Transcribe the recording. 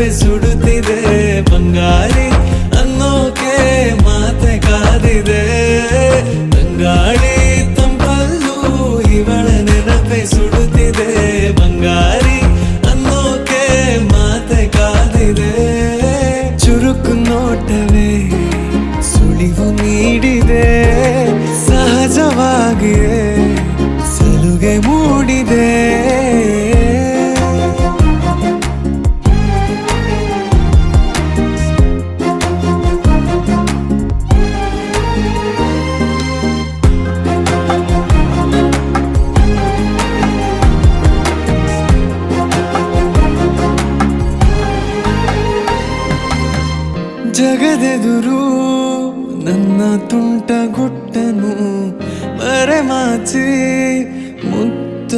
ನೆನಪೆ ಸುಡುತ್ತಿದೆ ಬಂಗಾರಿ ಅನ್ನೋಕೆ ಮಾತೆ ಕಾದಿದೆ ತಂಗಾಳಿ ತಂಪಲ್ಲೂ ಇವಳ ನೆನಪೆ ಸುಡುತ್ತಿದೆ ಬಂಗಾರಿ ಅನ್ನೋಕೆ ಮಾತೆ ಕಾದಿದೆ ಚುರುಕು ನೋಟವೇ ಸುಳಿವು ನೀಡಿದೆ ಸಹಜವಾಗಿಯೇ ಸಲುಗೆ ಮೂಡಿದೆ ಜಗದೆದುರು ನನ್ನ ತುಂಟ ಗುಟ್ಟನು ಮರೆಮಾಚಿ ಮುತ್ತ